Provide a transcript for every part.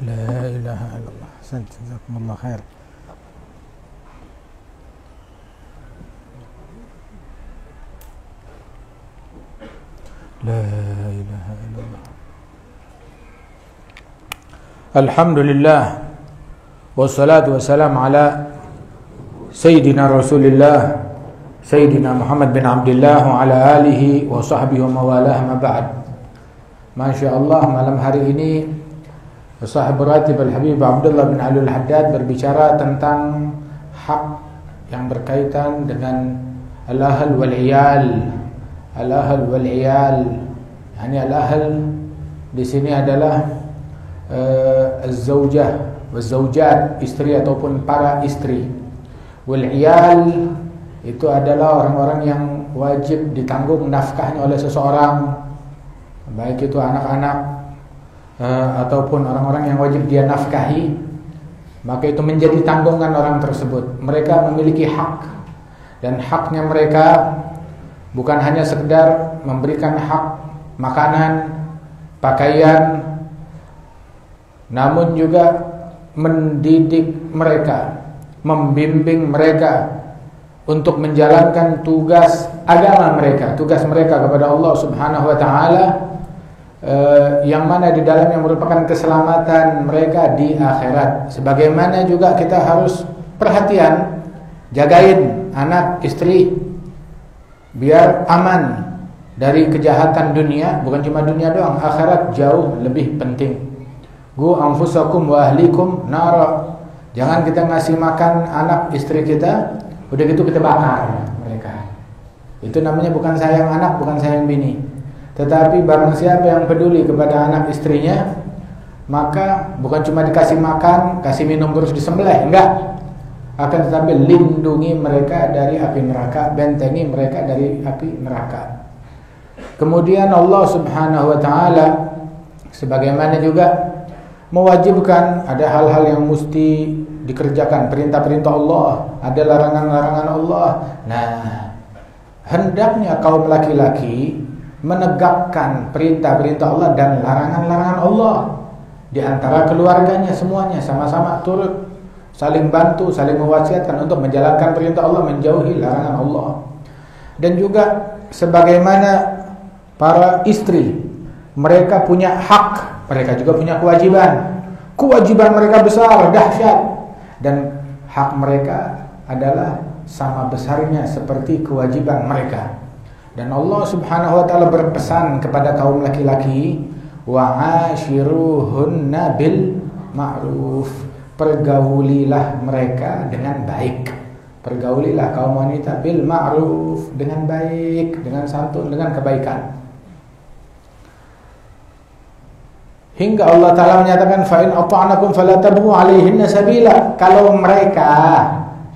لا إله إلا الله. أحسنت، جزاكم الله خير. لا إله إلا الله. الحمد لله والصلاة والسلام على سيدنا رسول الله سيدنا محمد بن عبد الله وعلى آله وصحبه وموالاه ما بعد. Masya Allah, malam hari ini Sahib Ratib Al-Habib Abdullah bin Ali Al-Haddad berbicara tentang hak yang berkaitan dengan al-ahl wal-iyal. Al-ahl wal-iyal, yani al-ahl di sini adalah az-zawjah waz-zawjat, istri ataupun para istri. Wal-iyal itu adalah orang-orang yang wajib ditanggung nafkahnya oleh seseorang, baik itu anak-anak ataupun orang-orang yang wajib dia nafkahi, maka itu menjadi tanggungan orang tersebut. Mereka memiliki hak, dan haknya mereka bukan hanya sekedar memberikan hak makanan, pakaian, namun juga mendidik mereka, membimbing mereka untuk menjalankan tugas agama mereka, tugas mereka kepada Allah Subhanahu wa taala, yang mana di dalamnya merupakan keselamatan mereka di akhirat. Sebagaimana juga kita harus perhatian, jagain anak istri biar aman dari kejahatan dunia. Bukan cuma dunia doang, akhirat jauh lebih penting. Gu anfusakum wa ahlikum nara. Jangan kita ngasih makan anak istri kita, udah gitu kita bakar mereka. Itu namanya bukan sayang anak, bukan sayang bini. Tetapi barang siapa yang peduli kepada anak istrinya, maka bukan cuma dikasih makan, kasih minum terus disembelih, enggak. Akan tetapi lindungi mereka dari api neraka, bentengi mereka dari api neraka. Kemudian Allah Subhanahu wa taala sebagaimana juga mewajibkan ada hal-hal yang mesti dikerjakan, perintah-perintah Allah, ada larangan-larangan Allah. Nah, hendaknya kaum laki-laki menegakkan perintah-perintah Allah dan larangan-larangan Allah di antara keluarganya semuanya, sama-sama turut, saling bantu, saling mewasiatkan untuk menjalankan perintah Allah, menjauhi larangan Allah. Dan juga sebagaimana para istri, mereka punya hak, mereka juga punya kewajiban. Kewajiban mereka besar, dahsyat, dan hak mereka adalah sama besarnya seperti kewajiban mereka. Dan Allah Subhanahu wa taala berpesan kepada kaum laki-laki, wa'ashiruhunna bil ma'ruf. Pergaulilah mereka dengan baik. Pergaulilah kaum wanita bil ma'ruf, dengan baik, dengan santun, dengan kebaikan. Hingga Allah taala menyatakan, fa in ata'nakum fala tabghu 'alaihinna sabila. Kalau mereka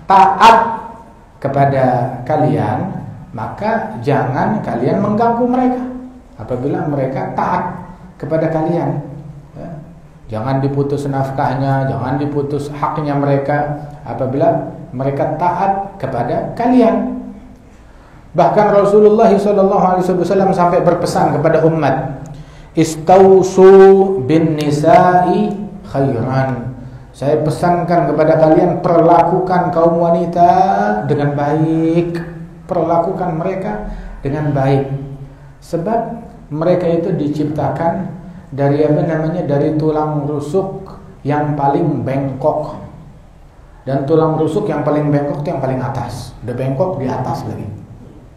taat kepada kalian, maka jangan kalian mengganggu mereka apabila mereka taat kepada kalian. Jangan diputus nafkahnya, jangan diputus haknya mereka apabila mereka taat kepada kalian. Bahkan Rasulullah SAW sampai berpesan kepada umat, istausu bin nisa'i khairan. Saya pesankan kepada kalian, perlakukan kaum wanita dengan baik. Perlakukan mereka dengan baik. Sebab mereka itu diciptakan dari dari tulang rusuk yang paling bengkok. Dan tulang rusuk yang paling bengkok itu yang paling atas. Udah bengkok di atas lagi.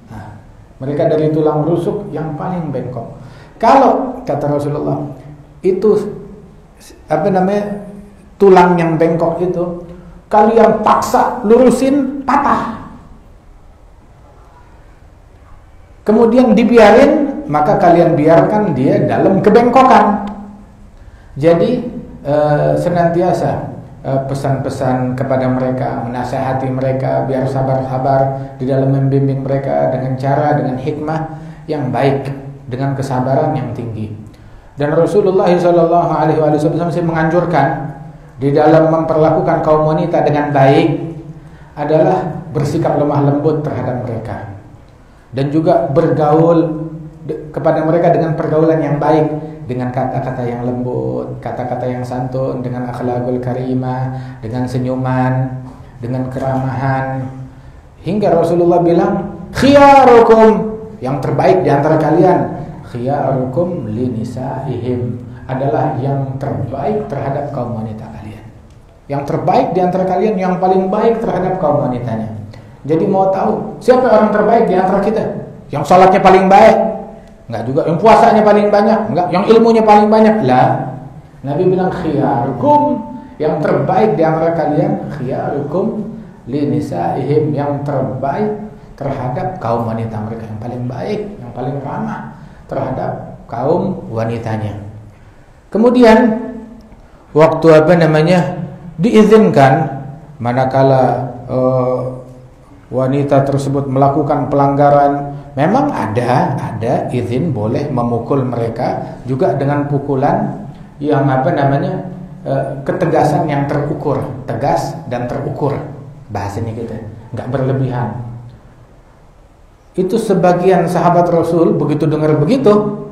Nah, mereka dari tulang rusuk yang paling bengkok. Kalau kata Rasulullah, itu tulang yang bengkok itu kalian paksa lurusin, patah. Kemudian dibiarin, maka kalian biarkan dia dalam kebengkokan. Jadi senantiasa pesan-pesan kepada mereka, menasihati mereka biar sabar-sabar di dalam membimbing mereka dengan cara, dengan hikmah yang baik, dengan kesabaran yang tinggi. Dan Rasulullah SAW menganjurkan di dalam memperlakukan kaum wanita dengan baik adalah bersikap lemah lembut terhadap mereka. Dan juga bergaul kepada mereka dengan pergaulan yang baik, dengan kata-kata yang lembut, kata-kata yang santun, dengan akhlakul karimah, dengan senyuman, dengan keramahan. Hingga Rasulullah bilang, khiyarukum, yang terbaik di antara kalian, khiyarukum li nisaihim, adalah yang terbaik terhadap kaum wanita kalian. Yang terbaik di antara kalian, yang paling baik terhadap kaum wanitanya. Jadi mau tahu siapa orang terbaik di antara kita? Yang salatnya paling baik? Enggak juga. Yang puasanya paling banyak? Enggak. Yang ilmunya paling banyak? Lah. Nabi bilang khiyarukum, yang terbaik di antara kalian, khiyarukum li nisaihim, yang terbaik terhadap kaum wanita mereka, yang paling baik, yang paling ramah terhadap kaum wanitanya. Kemudian waktu diizinkan manakala wanita tersebut melakukan pelanggaran, memang ada izin boleh memukul mereka juga dengan pukulan yang ketegasan yang terukur, tegas dan terukur bahasanya gitu, nggak berlebihan. Itu sebagian sahabat Rasul begitu dengar begitu,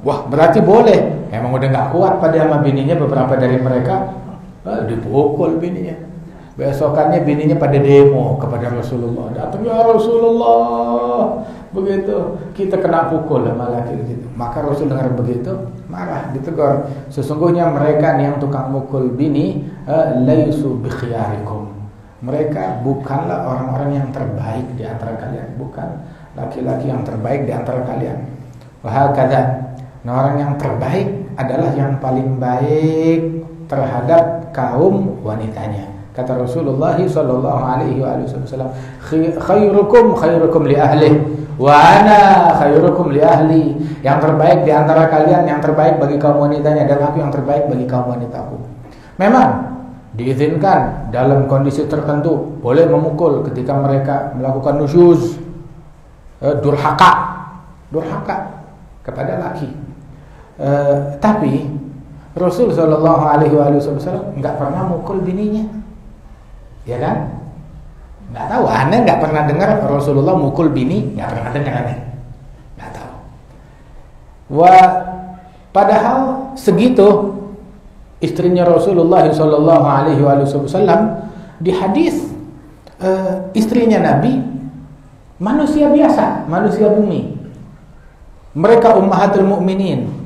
wah berarti boleh. Emang udah nggak kuat pada sama bininya, beberapa dari mereka dipukul bininya. Besokannya bininya pada demo kepada Rasulullah, datang ya Rasulullah, begitu kita kena pukul sama laki gitu. Maka Rasul dengar begitu marah, ditegur. Sesungguhnya mereka yang tukang mukul bini laisu bi khiyarikum. Mereka bukanlah orang-orang yang terbaik di antara kalian, bukan laki-laki yang terbaik di antara kalian. Wahakadha, orang yang terbaik adalah yang paling baik terhadap kaum wanitanya. Kata Rasulullah sallallahu alaihi wasallam, khairukum li ahli wa ana khairukum li ahli. Yang terbaik di antara kalian yang terbaik bagi kaum wanitanya, dan aku yang terbaik bagi kaum wanitaku. Memang diizinkan dalam kondisi tertentu, boleh memukul ketika mereka melakukan nusyuz, durhaka kepada laki. Tapi Rasul sallallahu alaihi wasallam enggak pernah mukul bininya. Ya kan? Enggak tahu, aneh enggak pernah dengar Rasulullah mukul bini, enggak pernah dengar aneh. Enggak tahu. Padahal segitu istrinya Rasulullah sallallahu alaihi wasallam di hadis, istrinya Nabi manusia biasa, manusia bumi. Mereka ummahatul mukminin.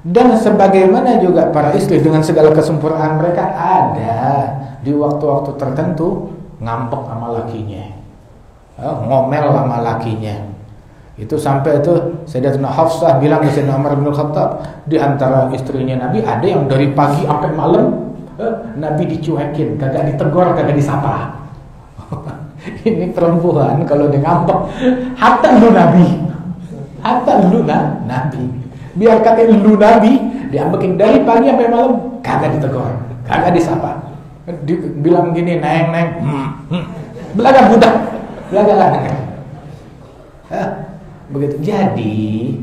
Dan sebagaimana juga para istri dengan segala kesempurnaan mereka, ada di waktu-waktu tertentu ngambek sama lakinya, ngomel sama lakinya. Itu sampai itu Sayyidatuna Hafsah bilang ke Sayyidina Umar bin Khattab, di antara istrinya Nabi ada yang dari pagi sampai malam Nabi dicuekin, kagak ditegur, kagak disapa. Ini perempuan kalau dia ngambek, hatta lu Nabi, biar kata lu Nabi diambekin dari pagi sampai malam, kagak ditegur, kagak disapa. Bilang gini, neng, belaga budak, belaga lah. Begitu. Jadi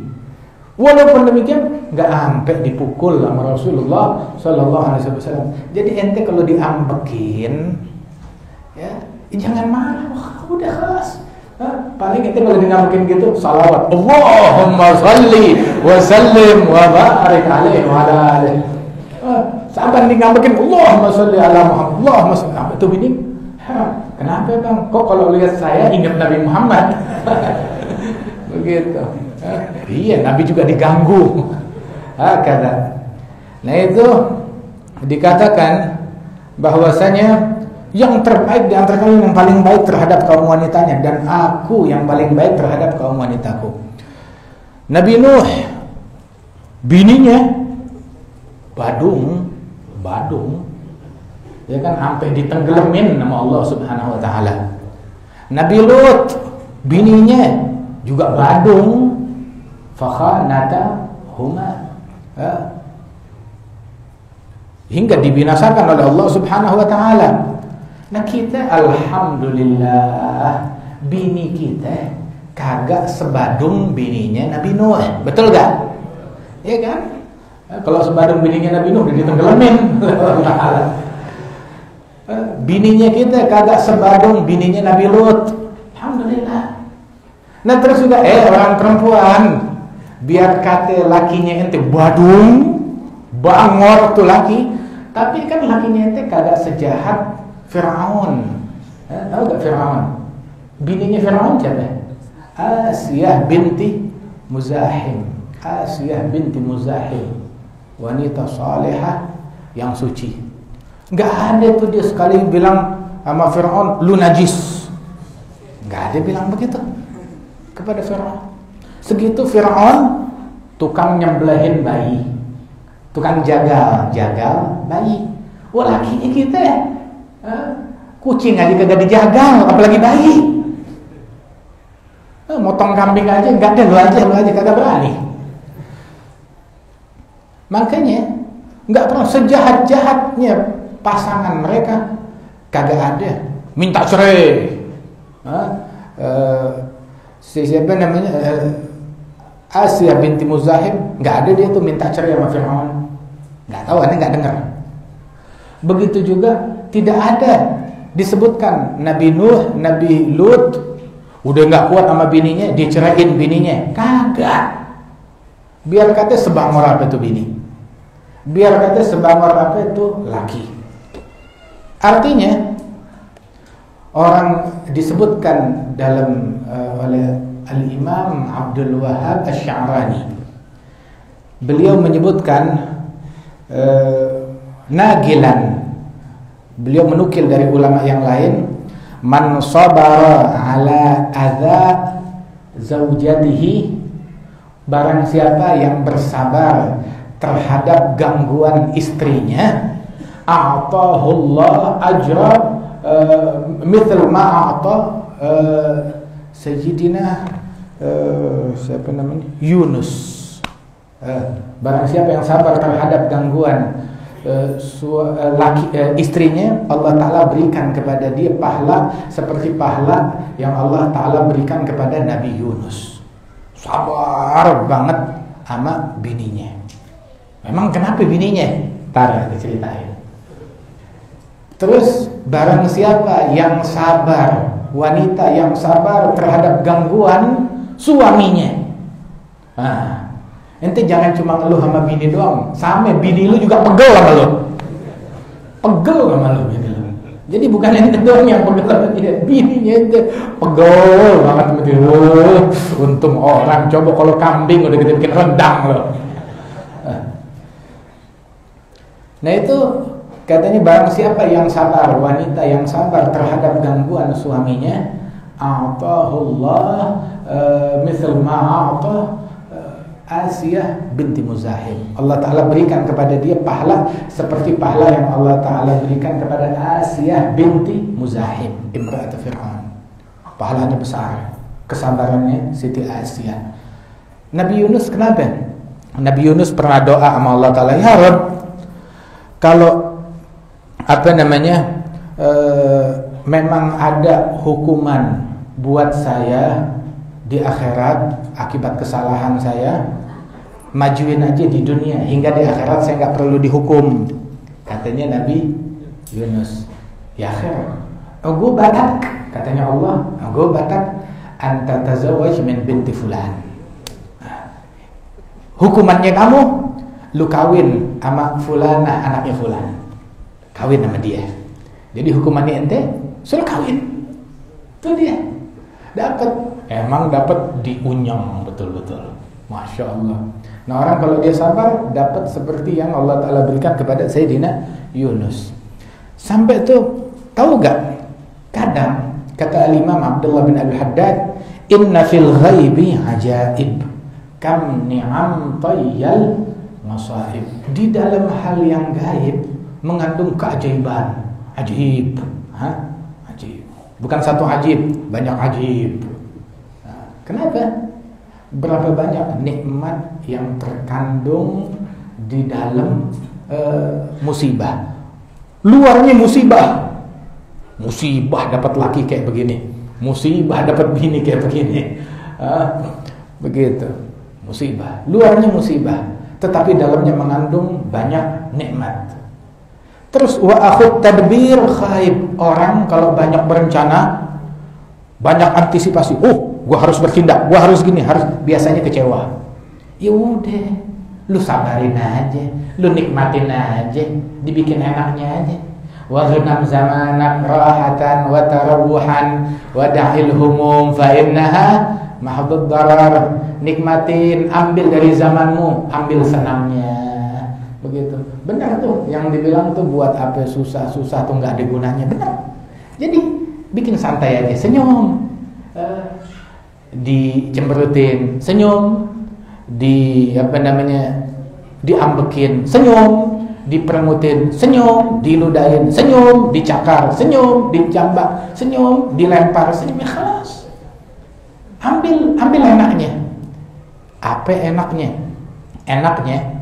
walaupun demikian nggak sampai dipukul sama Rasulullah sallallahu alaihi wasallam. Jadi ente kalau diambekin, ya jangan marah, udah kelas. Paling ente kalau diambekin gitu salawat, Allahumma shalli wa sallim wa barik alaihi wa ala alihi. Sampai diambekin Allahumma shalli ala Muhammad, Allahumma shalli. Itu bini, kenapa bang? Kok kalau lihat saya ingat Nabi Muhammad? Begitu. Iya, Nabi juga diganggu. Kata. Nah itu dikatakan bahwasanya yang terbaik di antara kalian yang paling baik terhadap kaum wanitanya, dan aku yang paling baik terhadap kaum wanitaku. Nabi Nuh, bininya badung, ya kan, sampai ditenggelamin nama Allah Subhanahu Wa Taala. Nabi Lut, bininya juga badung, fakhanata huma, hingga dibinasakan oleh Allah Subhanahu Wa Taala. Nah kita alhamdulillah bini kita kagak sebadung bininya Nabi Nuh, betul gak? Iya kan? Kalau sebadung bininya Nabi Nuh udah ditenggelamin. Bininya kita kagak sebadung bininya Nabi Lut, alhamdulillah. Nah terus juga orang perempuan biar kata lakinya ente badung, bangor tuh laki, tapi kan lakinya ente kagak sejahat Fir'aun. Tahu gak Fir'aun? Bininya Fir'aun siapa? Asiyah binti Muzahim. Asiyah binti Muzahim, wanita salihah yang suci. Gak ada tuh dia sekali bilang sama Fir'aun, lu najis. Gak ada bilang begitu kepada Fir'aun. Segitu Fir'aun tukang nyembelihin bayi, tukang jagal bayi. Wah, lakinya kita ya, kucing aja kagak dijagal, apalagi bayi. Motong kambing aja enggak ada, lu aja kagak berani. Makanya enggak pernah sejahat-jahatnya pasangan mereka kagak ada minta cerai. Siapa namanya, Asiyah binti Muzahim, nggak ada dia tuh minta cerai sama Fir'aun. Nggak tahu, aneh nggak dengar. Begitu juga tidak ada disebutkan Nabi Nuh, Nabi Lut udah nggak kuat sama bininya, diceraiin bininya. Kagak. Biar kata sebangor apa itu bini, biar kata sebangor apa itu laki. Artinya orang disebutkan dalam oleh Al-Imam Abdul Wahhab Asy-Sya'rani, beliau menyebutkan nagilan, beliau menukil dari ulama yang lain, man sabara ala adza zaujatihi, barang siapa yang bersabar terhadap gangguan istrinya, a'tahullah ajra mithl ma a'ta Sayyidina siapa namanya, Yunus. Barang siapa yang sabar terhadap gangguan istrinya, Allah Ta'ala berikan kepada dia pahala seperti pahala yang Allah Ta'ala berikan kepada Nabi Yunus. Sabar banget sama bininya. Memang kenapa bininya? Ntar diceritain. Terus barang siapa yang sabar, wanita yang sabar terhadap gangguan suaminya, ente jangan cuma ngeluh sama bini doang, sama bini lu juga pegel sama lu, bini lu. Jadi bukan ente doang yang pegel sama dia, bininya ente pegel banget sama dia. Untung orang, coba kalau kambing udah gitu bikin rendang lo. Nah itu katanya barang siapa yang sabar, wanita yang sabar terhadap gangguan suaminya, a'tahullah misal ma a'ta Asiyah binti Muzahim. Allah Ta'ala berikan kepada dia pahala seperti pahala yang Allah Ta'ala berikan kepada Asiyah binti Muzahim, imra'at Fir'aun. Pahalanya besar, kesabarannya Siti Asiyah. Nabi Yunus kenapa? Nabi Yunus pernah doa sama Allah Ta'ala, ya Rabb, kalau memang ada hukuman buat saya di akhirat akibat kesalahan saya, majuin aja di dunia hingga di akhirat saya nggak perlu dihukum, katanya Nabi Yunus. Ya akhir, gue batak, katanya Allah, gue batak anta tazawwaj min binti fulan. Hukumannya kamu, lu kawin sama fulana, anaknya fulan, kawin sama dia. Jadi hukumannya ente suruh kawin. Itu dia. Dapat, emang dapat diunyang betul-betul. Masya Allah. Nah orang kalau dia sabar dapat seperti yang Allah Ta'ala berikan kepada Sayyidina Yunus. Sampai tuh, tahu gak? Kadang kata Al-Imam Abdullah bin Al-Haddad, inna fil ghaibi ajaib kam ni'am tayyal masaib. Di dalam hal yang gaib mengandung keajaiban. Ajib, ajib. Bukan satu ajib, banyak ajib. Kenapa? Berapa banyak nikmat yang terkandung di dalam musibah. Luarnya musibah, musibah dapat laki kayak begini, musibah dapat bini kayak begini, begitu. Musibah, luarnya musibah, tetapi dalamnya mengandung banyak nikmat. Terus wa akhut tadbir khaib, orang kalau banyak berencana, banyak antisipasi, gua harus bertindak, gua harus gini, harus, biasanya kecewa. Ya udah, lu sabarin aja, lu nikmatin aja, dibikin enaknya aja. Wa ghnam zamanak rahatan wa tarawuhan wa da'il humum fa innaha mahdud darar. Nikmatin, ambil dari zamanmu, ambil senangnya. Begitu. Benar tuh yang dibilang tuh buat apa susah-susah tuh nggak ada gunanya. Benar. Jadi bikin santai aja, senyum. Dicemberutin, senyum. Diambekin, senyum. Diperengutin, senyum. Diludahin, senyum. Dicakar, senyum. Dicambak, senyum. Dilempar, senyum. Ya khalas. Ambil enaknya. Apa enaknya? Enaknya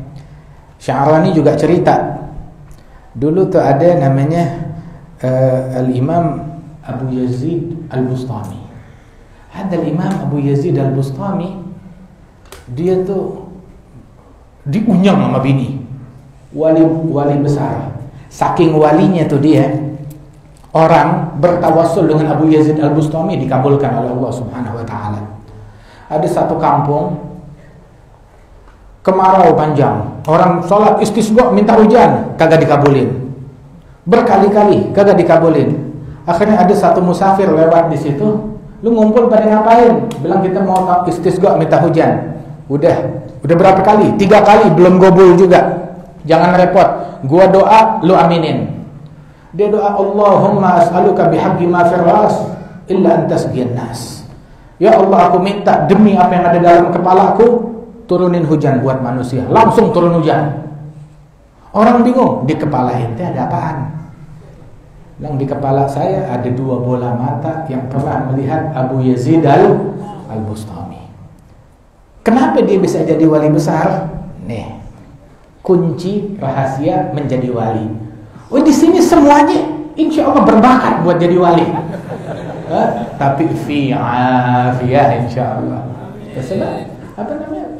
Sya'rani juga cerita. Dulu tuh ada namanya Al-Imam Abu Yazid Al-Bustami. Ada Imam Abu Yazid Al-Bustami, dia tuh diunyang sama bini. Wali besar. Saking walinya tuh dia, orang bertawassul dengan Abu Yazid Al-Bustami dikabulkan oleh Allah Subhanahu wa taala. Ada satu kampung kemarau panjang, orang sholat istisqa minta hujan, kagak dikabulin. Berkali-kali kagak dikabulin. Akhirnya ada satu musafir lewat di situ, lu ngumpul pada ngapain? Bilang kita mau istisqa minta hujan. Udah berapa kali? 3 kali belum gobul juga. Jangan repot, gua doa, lu aminin. Dia doa, Allahumma as'aluka bihaqqi ma fir ras illa antas nas. Ya Allah, aku minta demi apa yang ada dalam kepalaku, turunin hujan buat manusia. Langsung turun hujan. Orang bingung, di kepala ente ada apaan? Yang di kepala saya ada 2 bola mata yang pernah melihat Abu Yazid Al-Bustami. Kenapa dia bisa jadi wali besar? Nih, kunci rahasia menjadi wali. Oh, di sini semuanya insya Allah berbakat buat jadi wali. Tapi fi afiyah insya Allah. Terserah apa namanya?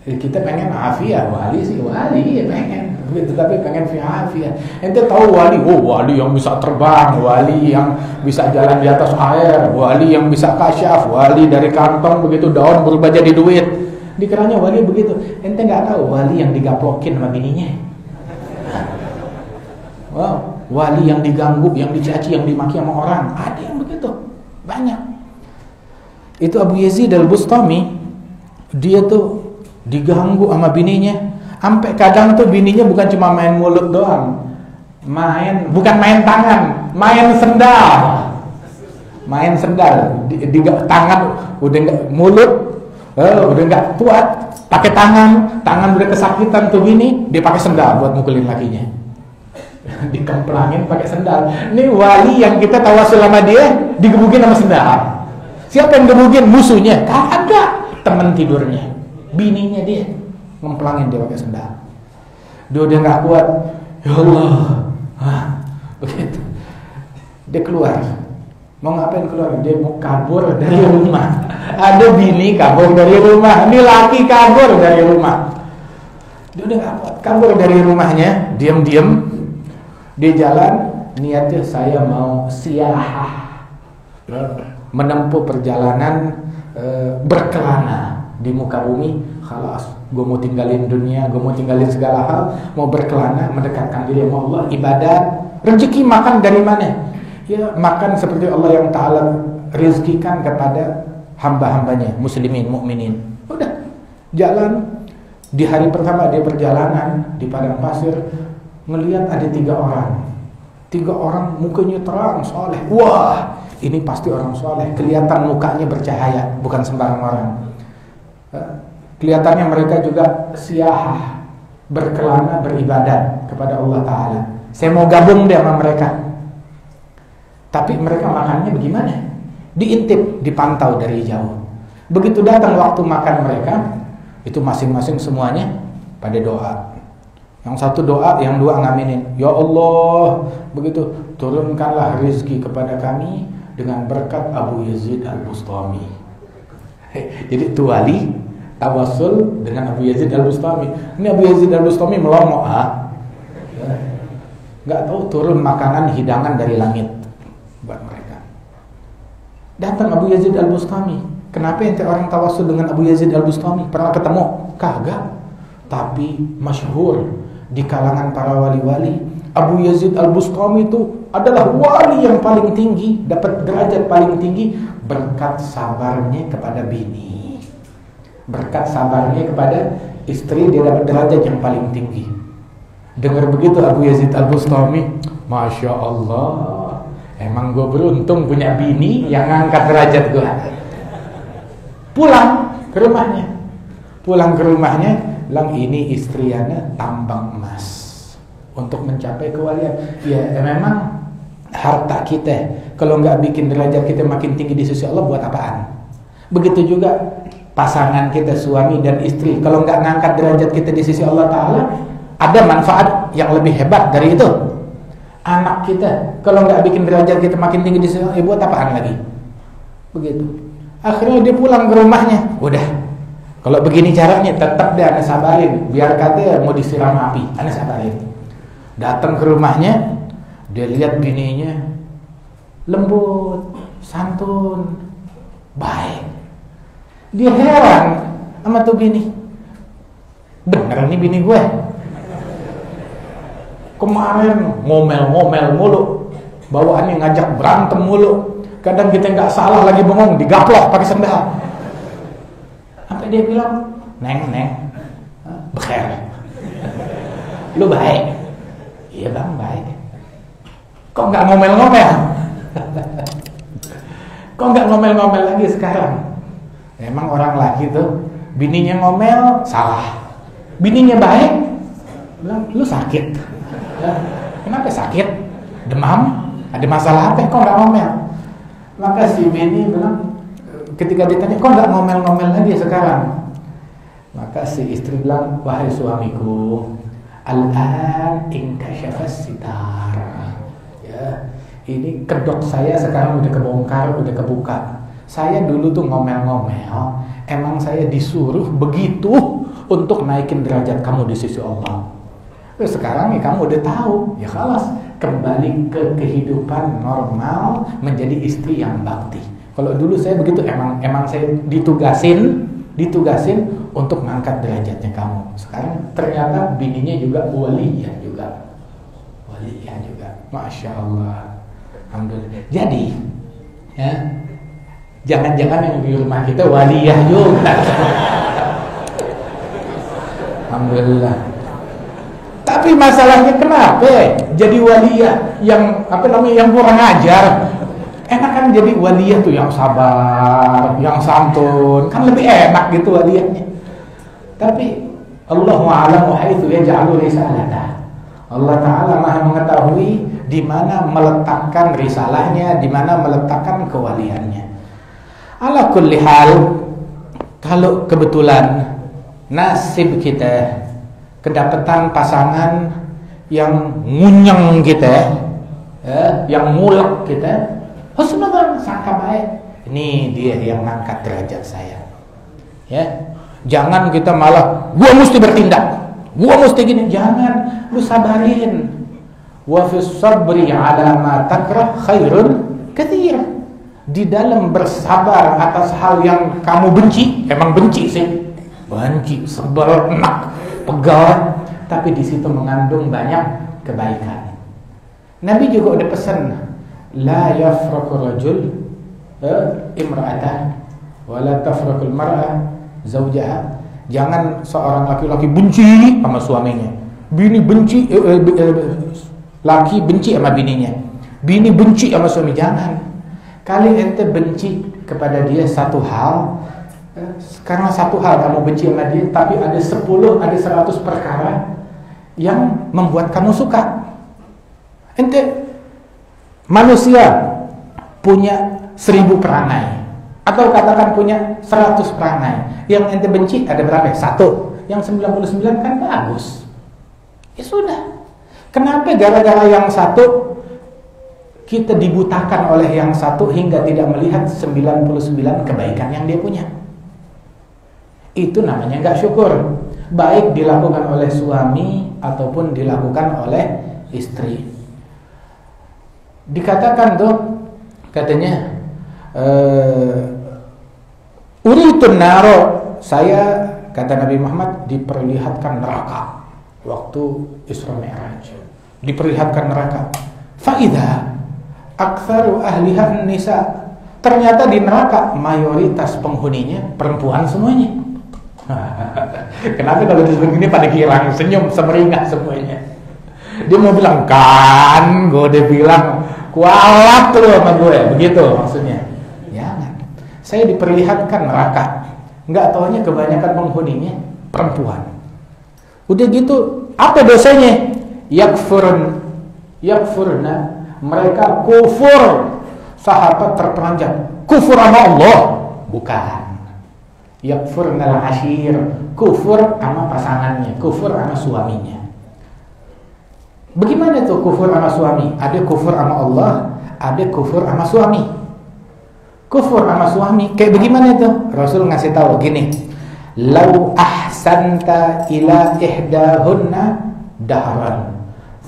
Kita pengen afiah, wali sih wali ya pengen, tetapi pengen fi afiyah. Ente tahu wali? Oh, wali yang bisa terbang, wali yang bisa jalan di atas air, wali yang bisa kasyaf, wali dari kantong begitu daun berubah jadi duit. Dikiranya wali begitu. Ente nggak tahu wali yang digaplokin sama bininya. Wow, wali yang diganggu, yang dicaci, yang dimaki sama orang, ada yang begitu, banyak. Itu Abu Yazid Al-Bustami, dia tuh diganggu sama bininya, sampai kadang tuh bininya bukan cuma main mulut doang, bukan main tangan, main sendal, di tangan udah nggak, mulut udah nggak kuat, pakai tangan udah kesakitan tuh bini, dia pakai sendal buat mukulin lakinya, dikemplangin pakai sendal. Ini wali yang kita tawasul sama dia, digebukin sama sendal. Siapa yang gebukin? Musuhnya? Kagak, teman tidurnya. Bininya dia ngemplangin dia pakai sendal. Dia udah nggak kuat, ya Allah, begitu. Dia keluar, mau ngapain keluar? Dia mau kabur dari rumah. Ada bini kabur dari rumah, ini laki kabur dari rumah. Dia udah nggak kuat, kabur dari rumahnya, diam-diam. Dia jalan, niatnya saya mau siyahah, menempuh perjalanan berkelana di muka bumi. Khalas, gue mau tinggalin dunia, gue mau tinggalin segala hal, mau berkelana, mendekatkan diri sama Allah, ibadat. Rezeki makan dari mana? Ya makan seperti Allah yang Ta'ala rizkikan kepada hamba-hambanya, muslimin, mukminin. Udah, jalan. Di hari pertama dia perjalanan di padang pasir, ngelihat ada 3 orang. 3 orang mukanya terang, soleh. Wah, ini pasti orang soleh. Kelihatan mukanya bercahaya, bukan sembarang orang. Kelihatannya mereka juga siyahah, berkelana, beribadat kepada Allah Ta'ala. Saya mau gabung deh sama mereka. Tapi mereka makannya bagaimana? Diintip, dipantau dari jauh. Begitu datang waktu makan mereka, itu masing-masing semuanya pada doa. Yang satu doa, yang 2 ngaminin, ya Allah, begitu, turunkanlah rezeki kepada kami dengan berkat Abu Yazid Al-Bustami. Jadi itu wali tawassul dengan Abu Yazid Al-Bustami. Ini Abu Yazid Al-Bustami melongo, nggak tahu turun makanan hidangan dari langit buat mereka. Datang Abu Yazid Al-Bustami, Kenapa ente orang tawasul dengan Abu Yazid Al-Bustami? Pernah ketemu? Kagak. Tapi masyhur di kalangan para wali-wali, Abu Yazid Al-Bustami itu adalah wali yang paling tinggi, dapat derajat paling tinggi berkat sabarnya kepada bini. Berkat sabarnya kepada istri, dia dapat derajat yang paling tinggi. Dengar begitu Abu Yazid Al-Bustami, Masya Allah, emang gue beruntung punya bini yang ngangkat derajat gue. Pulang ke rumahnya, bilang ini istriana tambang emas untuk mencapai kewalian. Ya memang harta kita kalau nggak bikin derajat kita makin tinggi di sisi Allah, buat apaan? Begitu juga pasangan kita, suami dan istri, kalau nggak ngangkat derajat kita di sisi Allah Ta'ala, ada manfaat yang lebih hebat dari itu. Anak kita kalau nggak bikin derajat kita makin tinggi di sisi Allah, buat apaan lagi? Begitu. Akhirnya dia pulang ke rumahnya, udah, kalau begini caranya tetap dia ana sabarin, biar katanya mau disiram api, ana sabarin. Datang ke rumahnya, dia lihat bininya lembut, santun, baik. Dia heran sama tuh bini. Bener nih bini gue. Kemarin ngomel-ngomel mulu, bawaannya ngajak berantem mulu. Kadang kita nggak salah lagi bengong, digaplok pakai sendal. Sampai dia bilang, neng, bekher. Lu baik? Iya bang, baik. Kok nggak ngomel-ngomel? Kok nggak ngomel-ngomel lagi sekarang? Emang orang laki tuh, bininya ngomel, salah. Bininya baik, bilang, lu sakit. Kenapa sakit? Demam? Ada masalah apa? Kok nggak ngomel? Maka si bini bilang, ketika ditanya, kok nggak ngomel-ngomel lagi sekarang? Maka si istri bilang, wahai suamiku, al-an inkashafas sitar. Ya, ini kedok saya sekarang udah kebongkar, udah kebuka. Saya dulu tuh ngomel-ngomel, emang saya disuruh begitu untuk naikin derajat kamu di sisi Allah. Terus sekarang nih kamu udah tahu, ya khalas, kembali ke kehidupan normal, menjadi istri yang bakti. Kalau dulu saya begitu, emang saya ditugasin untuk mengangkat derajatnya kamu. Sekarang ternyata bininya juga waliyah juga. Masya Allah, alhamdulillah. Jadi, ya, jangan-jangan yang di rumah kita waliyah juga. Alhamdulillah. Tapi masalahnya kenapa jadi waliyah yang yang kurang ajar? Enak kan jadi waliyah tuh yang sabar, yang santun, kan lebih enak gitu waliyahnya. Tapi Allahu a'lamu haitsu yaj'alu risalata. Allah Ta'ala Maha mengetahui di mana meletakkan risalahnya, di mana meletakkan kewaliannya. Ala kulli hal, kalau kebetulan nasib kita kedapatan pasangan yang ngunyeng kita, yang mulek kita, husnuzan, sangka baik, ini dia yang ngangkat derajat saya. Ya, jangan kita malah gua mesti bertindak, gua mesti gini. Jangan, lu sabarin. Wa fis sabri ala ma takrah khairun katsir. Di dalam bersabar atas hal yang kamu benci, emang benci sih, benci, sebel, enak, pegal, tapi di situ mengandung banyak kebaikan. Nabi juga udah pesan, la yafraqu rajul imra'atan wa la tafraqul mar'ah zawjaha. Jangan seorang laki-laki benci sama suaminya, bini benci, laki benci sama bininya, bini benci sama suami. Jangan. Kali ente benci kepada dia satu hal, karena satu hal kamu benci sama dia, tapi ada 10, ada 100 perkara yang membuat kamu suka. Ente manusia punya 1000 perangai, atau katakan punya 100 perangai. Yang ente benci ada berapa? 1. Yang 99 kan bagus. Ya sudah. Kenapa gara-gara yang 1 kita dibutakan oleh yang 1 hingga tidak melihat 99 kebaikan yang dia punya? Itu namanya nggak syukur. Baik dilakukan oleh suami ataupun dilakukan oleh istri. Dikatakan tuh, katanya Uritun naro, saya, kata Nabi Muhammad, diperlihatkan neraka waktu Isra Mi'raj. Diperlihatkan neraka. Faida aktsaru ahliha nisa. Ternyata di neraka mayoritas penghuninya perempuan semuanya. Kenapa kalau disebut ini pada girang, senyum, semeringah semuanya. Dia mau bilang, kan gue udah bilang kualat tuh sama gue, begitu maksudnya. Jangan. Saya diperlihatkan neraka, nggak taunya kebanyakan penghuninya perempuan. Udah gitu, apa dosanya? Yakfurna, mereka kufur. Sahabat terperanjat, kufur sama Allah? Bukan. Yakfurnal ashir, kufur sama pasangannya, kufur sama suaminya. Bagaimana tuh kufur sama suami? Ada kufur sama Allah, ada kufur sama suami. Kufur sama suami kayak bagaimana tuh? Rasul ngasih tahu gini, lau ahsanta ila ihdahunna dahran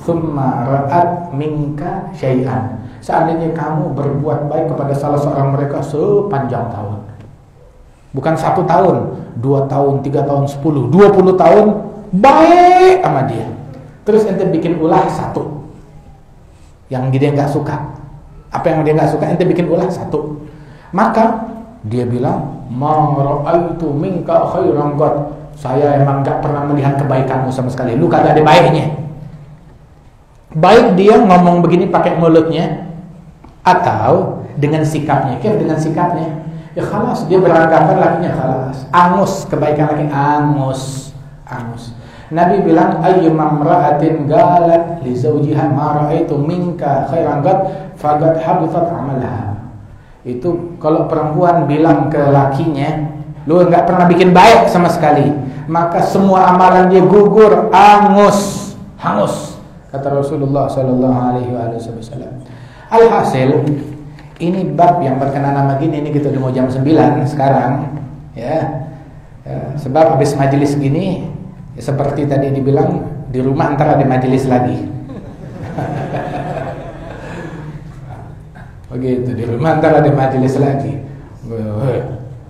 thumma ra'at minka syai'an. Seandainya kamu berbuat baik kepada salah seorang mereka sepanjang tahun, bukan 1 tahun, 2 tahun, 3 tahun, 10, 20 tahun baik sama dia, terus ente bikin ulah 1 yang dia nggak suka, apa yang dia nggak suka ente bikin ulah 1, maka dia bilang, ma ra'aitu minka khairan qad, saya emang nggak pernah melihat kebaikanmu sama sekali, lu kagak ada baiknya. Baik dia ngomong begini pakai mulutnya atau dengan sikapnya. Kira dengan sikapnya, ya khalas, dia beranggapan lakinya khalas, angus kebaikan laki, angus. Nabi bilang, ayyuma imra'atin galat li zawjiha ma ra'aitu minka khairan qad faqad habitat 'amalaha. Itu kalau perempuan bilang ke lakinya, lu enggak pernah bikin baik sama sekali, maka semua amalan dia gugur, hangus. Kata Rasulullah sallallahu alaihi wasallam. Alhasil, ini bab yang berkenaan sama gini, ini kita udah mau jam 9 sekarang, ya. Sebab habis majelis gini, ya seperti tadi dibilang, di rumah antara ada majelis lagi. Begitu, di rumah antara ada majelis lagi.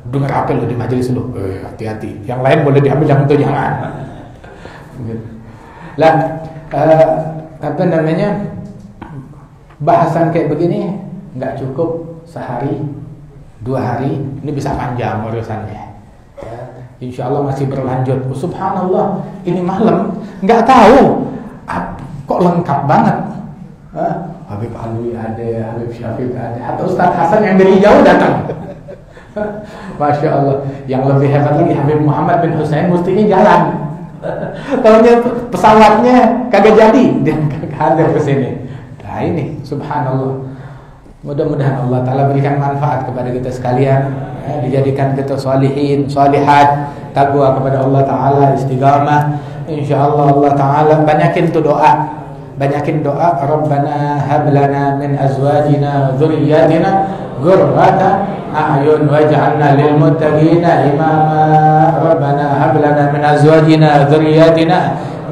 Dengar apa lu di majelis lu? Hati-hati. Yang lain boleh diambil, yang itu jangan. Begitu. Lah, apa namanya, bahasan kayak begini nggak cukup sehari 2 hari, ini bisa panjang urusannya, ya. Insya Allah masih berlanjut. Subhanallah, ini malam nggak tahu kok lengkap banget. Habib Alwi ada, Habib Syafiq ada, atau Ustaz Hasan yang dari jauh datang. Masya Allah. Yang lebih hebat lagi, Habib Muhammad bin Husain mestinya jalan. Tahunya pesawatnya kagak jadi, dia kagak hadir ke sini. Nah ini, subhanallah. Mudah-mudahan Allah Ta'ala berikan manfaat kepada kita sekalian, ya, dijadikan kita salihin, salihat, takwa kepada Allah Ta'ala, istiqamah. InsyaAllah Allah Ta'ala banyakin tuh doa, Rabbana hablana min azwajina dzurriyyatina qurrata a'yun waj'alna lil muttaqina imama. Rabbana hablana min azwajina dzurriyyatina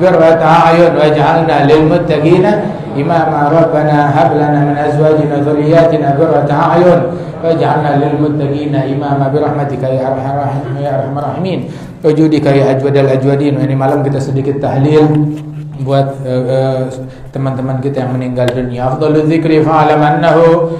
qurrata a'yun waj'alna lil muttaqina imama. Rabbana hablana min azwajina dzurriyyatina qurrata a'yun waj'alna lil muttaqina imama birahmatika ya arhamar rahimin wajudika ya ajwadal ajwadin. Ini malam kita sedikit tahlil buat teman-teman kita yang meninggal dunia. Afdhalul dzikri fa'lam annahu